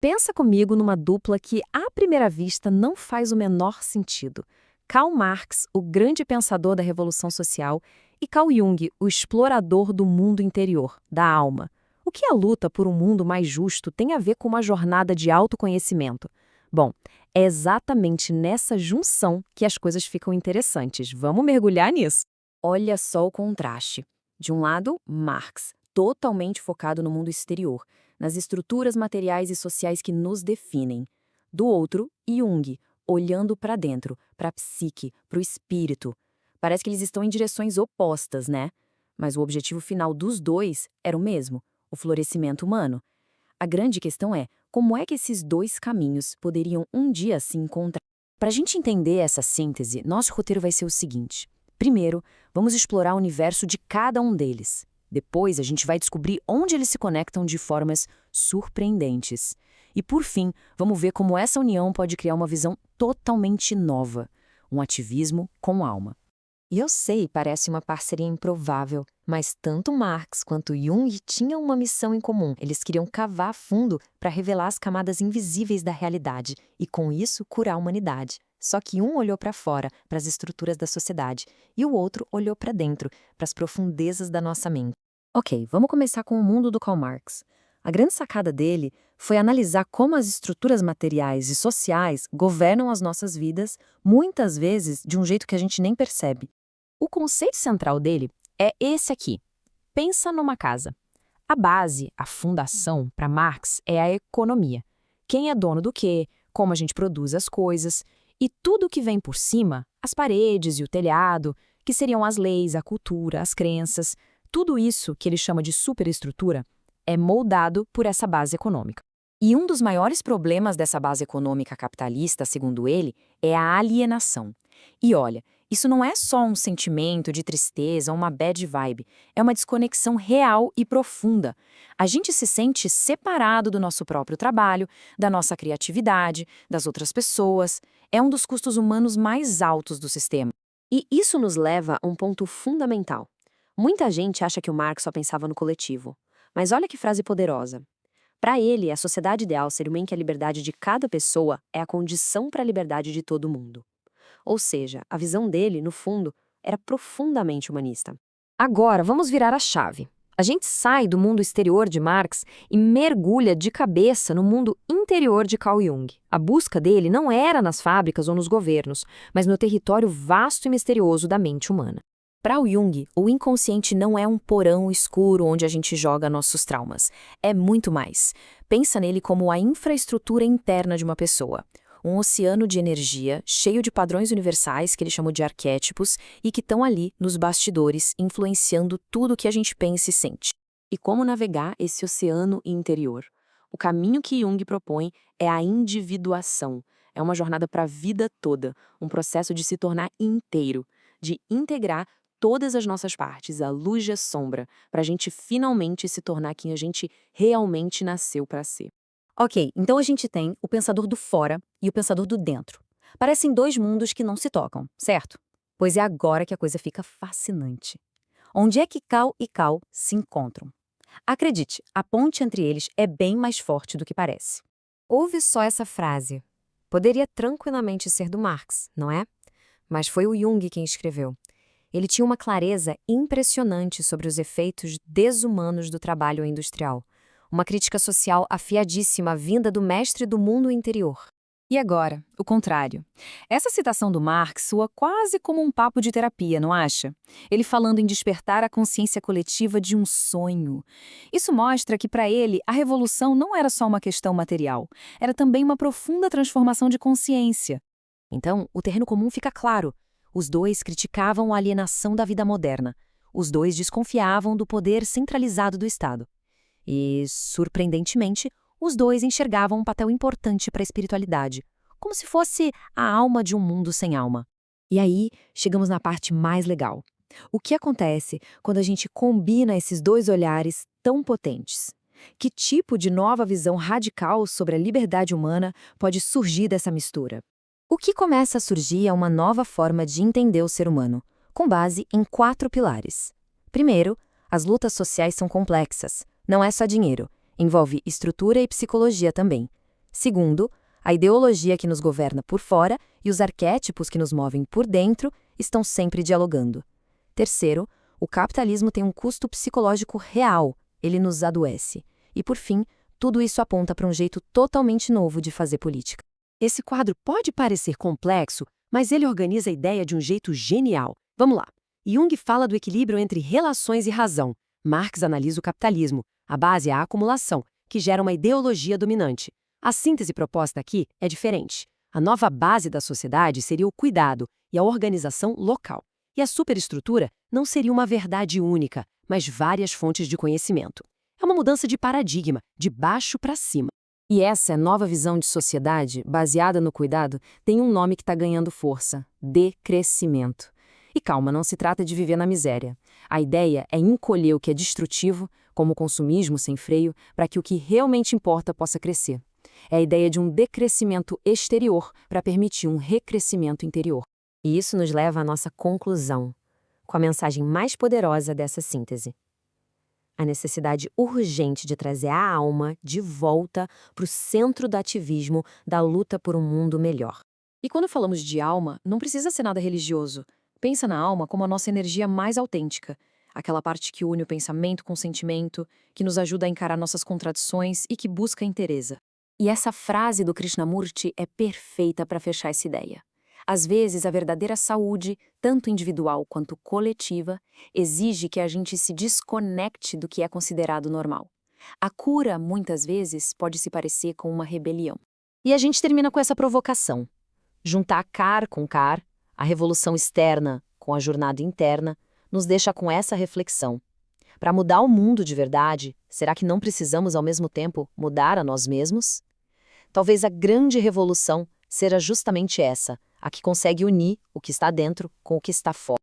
Pensa comigo numa dupla que, à primeira vista, não faz o menor sentido. Karl Marx, o grande pensador da Revolução Social, e Carl Jung, o explorador do mundo interior, da alma. O que a luta por um mundo mais justo tem a ver com uma jornada de autoconhecimento? Bom, é exatamente nessa junção que as coisas ficam interessantes. Vamos mergulhar nisso? Olha só o contraste. De um lado, Marx, totalmente focado no mundo exterior, nas estruturas materiais e sociais que nos definem. Do outro, Jung, olhando para dentro, para a psique, para o espírito. Parece que eles estão em direções opostas, né? Mas o objetivo final dos dois era o mesmo, o florescimento humano. A grande questão é, como é que esses dois caminhos poderiam um dia se encontrar? Para a gente entender essa síntese, nosso roteiro vai ser o seguinte. Primeiro, vamos explorar o universo de cada um deles. Depois, a gente vai descobrir onde eles se conectam de formas surpreendentes. E, por fim, vamos ver como essa união pode criar uma visão totalmente nova, um ativismo com alma. E eu sei, parece uma parceria improvável, mas tanto Marx quanto Jung tinham uma missão em comum. Eles queriam cavar fundo para revelar as camadas invisíveis da realidade e, com isso, curar a humanidade. Só que um olhou para fora, para as estruturas da sociedade, e o outro olhou para dentro, para as profundezas da nossa mente. Ok, vamos começar com o mundo do Karl Marx. A grande sacada dele foi analisar como as estruturas materiais e sociais governam as nossas vidas, muitas vezes de um jeito que a gente nem percebe. O conceito central dele é esse aqui. Pensa numa casa. A base, a fundação, para Marx, é a economia. Quem é dono do quê, como a gente produz as coisas, e tudo o que vem por cima, as paredes e o telhado, que seriam as leis, a cultura, as crenças, tudo isso que ele chama de superestrutura, é moldado por essa base econômica. E um dos maiores problemas dessa base econômica capitalista, segundo ele, é a alienação. E olha, isso não é só um sentimento de tristeza ou uma bad vibe, é uma desconexão real e profunda. A gente se sente separado do nosso próprio trabalho, da nossa criatividade, das outras pessoas. É um dos custos humanos mais altos do sistema. E isso nos leva a um ponto fundamental. Muita gente acha que o Marx só pensava no coletivo. Mas olha que frase poderosa. Para ele, a sociedade ideal seria uma em que a liberdade de cada pessoa é a condição para a liberdade de todo mundo. Ou seja, a visão dele, no fundo, era profundamente humanista. Agora, vamos virar a chave. A gente sai do mundo exterior de Marx e mergulha de cabeça no mundo interior de Carl Jung. A busca dele não era nas fábricas ou nos governos, mas no território vasto e misterioso da mente humana. Para o Jung, o inconsciente não é um porão escuro onde a gente joga nossos traumas. É muito mais. Pensa nele como a infraestrutura interna de uma pessoa. Um oceano de energia, cheio de padrões universais que ele chamou de arquétipos e que estão ali, nos bastidores, influenciando tudo o que a gente pensa e sente. E como navegar esse oceano interior? O caminho que Jung propõe é a individuação. É uma jornada para a vida toda, um processo de se tornar inteiro, de integrar todas as nossas partes, a luz e a sombra, para a gente finalmente se tornar quem a gente realmente nasceu para ser. Ok, então a gente tem o pensador do fora e o pensador do dentro. Parecem dois mundos que não se tocam, certo? Pois é agora que a coisa fica fascinante. Onde é que Cal e Cal se encontram? Acredite, a ponte entre eles é bem mais forte do que parece. Ouve só essa frase. Poderia tranquilamente ser do Marx, não é? Mas foi o Jung quem escreveu. Ele tinha uma clareza impressionante sobre os efeitos desumanos do trabalho industrial. Uma crítica social afiadíssima vinda do mestre do mundo interior. E agora, o contrário. Essa citação do Marx soa quase como um papo de terapia, não acha? Ele falando em despertar a consciência coletiva de um sonho. Isso mostra que, para ele, a revolução não era só uma questão material, era também uma profunda transformação de consciência. Então, o terreno comum fica claro. Os dois criticavam a alienação da vida moderna. Os dois desconfiavam do poder centralizado do Estado. E, surpreendentemente, os dois enxergavam um papel importante para a espiritualidade, como se fosse a alma de um mundo sem alma. E aí, chegamos na parte mais legal. O que acontece quando a gente combina esses dois olhares tão potentes? Que tipo de nova visão radical sobre a liberdade humana pode surgir dessa mistura? O que começa a surgir é uma nova forma de entender o ser humano, com base em 4 pilares. Primeiro, as lutas sociais são complexas. Não é só dinheiro, envolve estrutura e psicologia também. Segundo, a ideologia que nos governa por fora e os arquétipos que nos movem por dentro estão sempre dialogando. Terceiro, o capitalismo tem um custo psicológico real, ele nos adoece. E por fim, tudo isso aponta para um jeito totalmente novo de fazer política. Esse quadro pode parecer complexo, mas ele organiza a ideia de um jeito genial. Vamos lá. Jung fala do equilíbrio entre relações e razão. Marx analisa o capitalismo. A base é a acumulação, que gera uma ideologia dominante. A síntese proposta aqui é diferente. A nova base da sociedade seria o cuidado e a organização local. E a superestrutura não seria uma verdade única, mas várias fontes de conhecimento. É uma mudança de paradigma, de baixo para cima. E essa nova visão de sociedade, baseada no cuidado, tem um nome que está ganhando força: decrescimento. E calma, não se trata de viver na miséria. A ideia é encolher o que é destrutivo, como o consumismo sem freio, para que o que realmente importa possa crescer. É a ideia de um decrescimento exterior para permitir um recrescimento interior. E isso nos leva à nossa conclusão, com a mensagem mais poderosa dessa síntese: a necessidade urgente de trazer a alma de volta para o centro do ativismo, da luta por um mundo melhor. E quando falamos de alma, não precisa ser nada religioso. Pensa na alma como a nossa energia mais autêntica, aquela parte que une o pensamento com o sentimento, que nos ajuda a encarar nossas contradições e que busca a inteireza. E essa frase do Krishnamurti é perfeita para fechar essa ideia. Às vezes, a verdadeira saúde, tanto individual quanto coletiva, exige que a gente se desconecte do que é considerado normal. A cura, muitas vezes, pode se parecer com uma rebelião. E a gente termina com essa provocação. Juntar CAR com CAR, a revolução externa com a jornada interna, nos deixa com essa reflexão. Para mudar o mundo de verdade, será que não precisamos ao mesmo tempo mudar a nós mesmos? Talvez a grande revolução seja justamente essa, a que consegue unir o que está dentro com o que está fora.